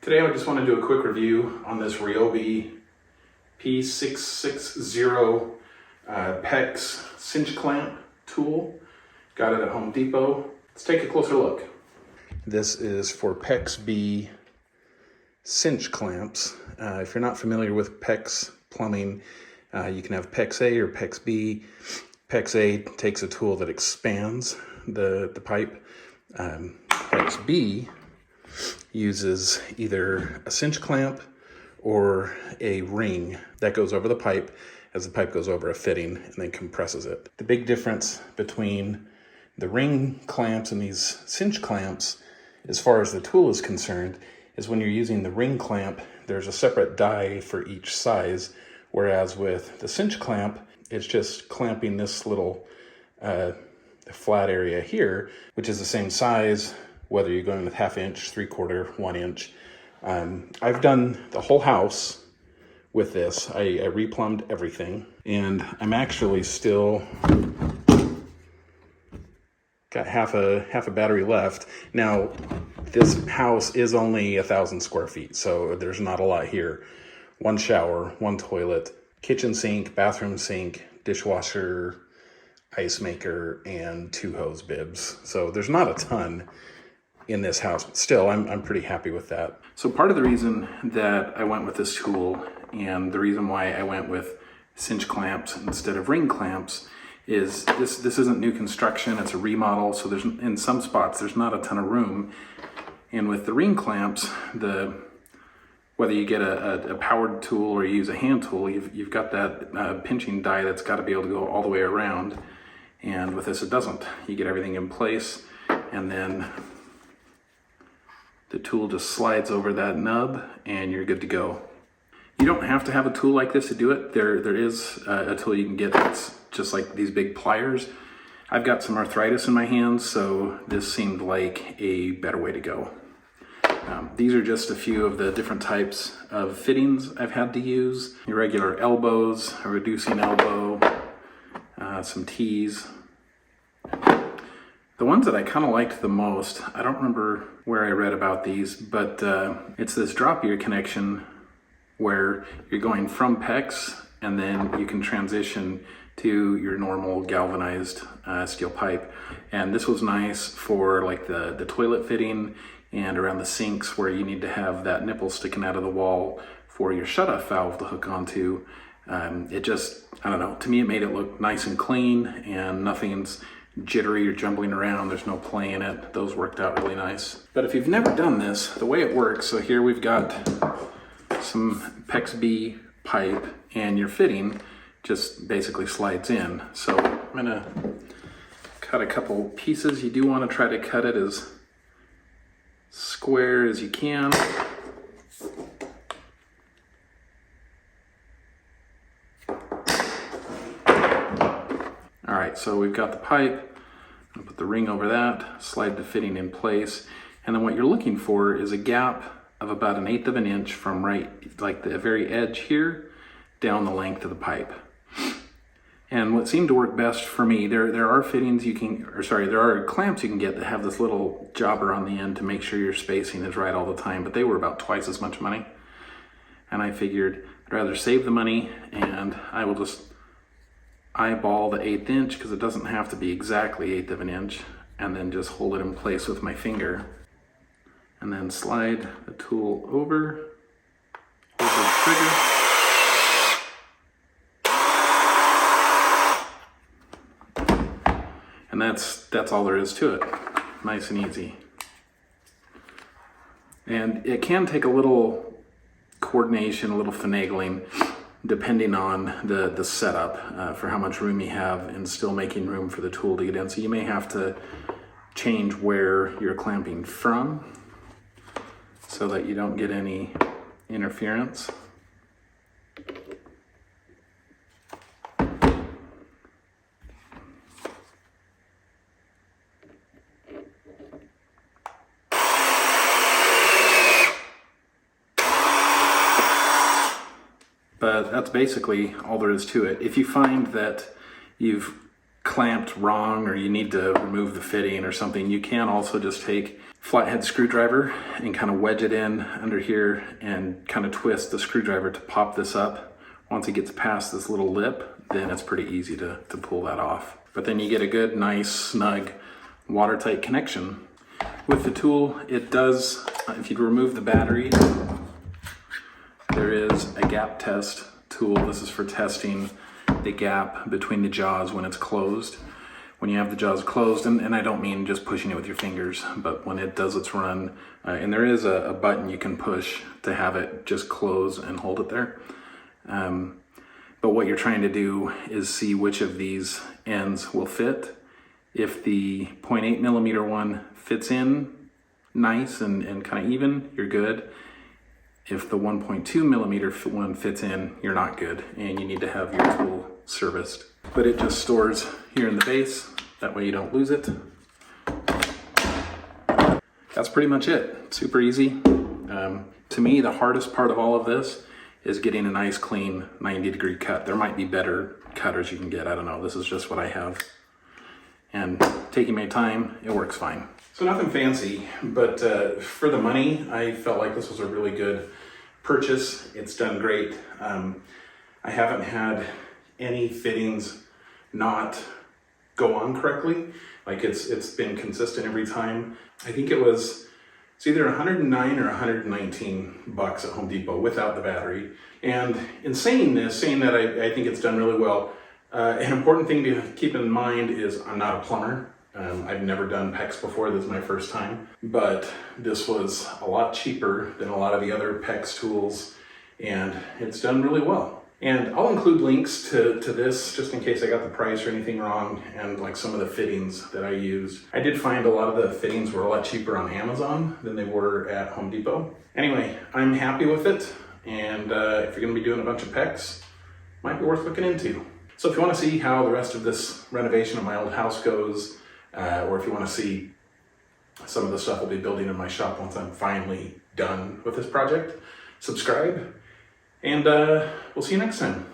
Today I just want to do a quick review on this Ryobi P660 Pex cinch clamp tool. Got it at Home Depot. Let's take a closer look. This is for Pex-B cinch clamps. If you're not familiar with Pex plumbing, you can have Pex-A or Pex-B. Pex-A takes a tool that expands the pipe. Pex-B uses either a cinch clamp or a ring that goes over the pipe as the pipe goes over a fitting and then compresses it. The big difference between the ring clamps and these cinch clamps, as far as the tool is concerned, is when you're using the ring clamp, there's a separate die for each size, whereas with the cinch clamp, it's just clamping this little flat area here, which is the same size, whether you're going with 1/2 inch, 3/4, 1 inch. I've done the whole house with this. I re-plumbed everything, and I'm actually still got half a battery left. Now, this house is only 1,000 square feet, so there's not a lot here. 1 shower, 1 toilet, kitchen sink, bathroom sink, dishwasher, ice maker, and 2 hose bibs. So there's not a ton in this house, but still I'm pretty happy with that. So part of the reason that I went with this tool and the reason why I went with cinch clamps instead of ring clamps is this isn't new construction, it's a remodel, so there's in some spots there's not a ton of room. And with the ring clamps, whether you get a powered tool or you use a hand tool, you've got that pinching die that's got to be able to go all the way around. And with this, it doesn't. You get everything in place, and then the tool just slides over that nub, and you're good to go. You don't have to have a tool like this to do it. There is a tool you can get that's just like these big pliers. I've got some arthritis in my hands, so this seemed like a better way to go. These are just a few of the different types of fittings I've had to use. Irregular elbows, a reducing elbow, some T's. The ones that I kind of liked the most, I don't remember where I read about these, but it's this drop ear connection where you're going from PEX and then you can transition to your normal galvanized steel pipe. And this was nice for like the toilet fitting and around the sinks where you need to have that nipple sticking out of the wall for your shut-off valve to hook onto. It just, I don't know, to me it made it look nice and clean and nothing's jittery or jumbling around. There's no play in it. Those worked out really nice. But if you've never done this, the way it works, so here we've got some Pex-B pipe and your fitting just basically slides in. So I'm gonna cut a couple pieces. You do want to try to cut it as square as you can. All right, so we've got the pipe. I'll put the ring over that, slide the fitting in place, and then what you're looking for is a gap of about 1/8 of an inch from right, like the very edge here, down the length of the pipe. And what seemed to work best for me, there are fittings you can, there are clamps you can get that have this little jobber on the end to make sure your spacing is right all the time, but they were about twice as much money. And I figured I'd rather save the money and I will just eyeball the 1/8 inch, because it doesn't have to be exactly 1/8 of an inch, and then just hold it in place with my finger. And then slide the tool over, hold the trigger. And that's all there is to it. Nice and easy. And it can take a little coordination, a little finagling, depending on the setup for how much room you have and still making room for the tool to get in. So you may have to change where you're clamping from so that you don't get any interference. But that's basically all there is to it. If you find that you've clamped wrong or you need to remove the fitting or something, you can also just take flathead screwdriver and kind of wedge it in under here and kind of twist the screwdriver to pop this up. Once it gets past this little lip, then it's pretty easy to pull that off. But then you get a good, nice, snug, watertight connection. With the tool, it does, if you remove the battery, there is a gap test tool. This is for testing the gap between the jaws when it's closed. When you have the jaws closed, and I don't mean just pushing it with your fingers, but when it does its run, and there is a button you can push to have it just close and hold it there. But what you're trying to do is see which of these ends will fit. If the 0.8 millimeter one fits in nice and kind of even, you're good. If the 1.2 millimeter one fits in, you're not good, and you need to have your tool serviced. But it just stores here in the base, that way you don't lose it. That's pretty much it. Super easy. To me, the hardest part of all of this is getting a nice clean 90-degree cut. There might be better cutters you can get, I don't know. This is just what I have. And taking my time, it works fine. So nothing fancy, but for the money, I felt like this was a really good purchase. It's done great. I haven't had any fittings not go on correctly. Like it's been consistent every time. I think it's either 109 or 119 bucks at Home Depot without the battery. And in saying that I think it's done really well, an important thing to keep in mind is I'm not a plumber. I've never done Pex before, this is my first time, but this was a lot cheaper than a lot of the other Pex tools, and it's done really well. And I'll include links to this just in case I got the price or anything wrong, and like some of the fittings that I used. I did find a lot of the fittings were a lot cheaper on Amazon than they were at Home Depot. Anyway, I'm happy with it, and if you're gonna be doing a bunch of Pex, might be worth looking into. So if you wanna see how the rest of this renovation of my old house goes, or if you wanna see some of the stuff I'll be building in my shop once I'm finally done with this project, subscribe. And we'll see you next time.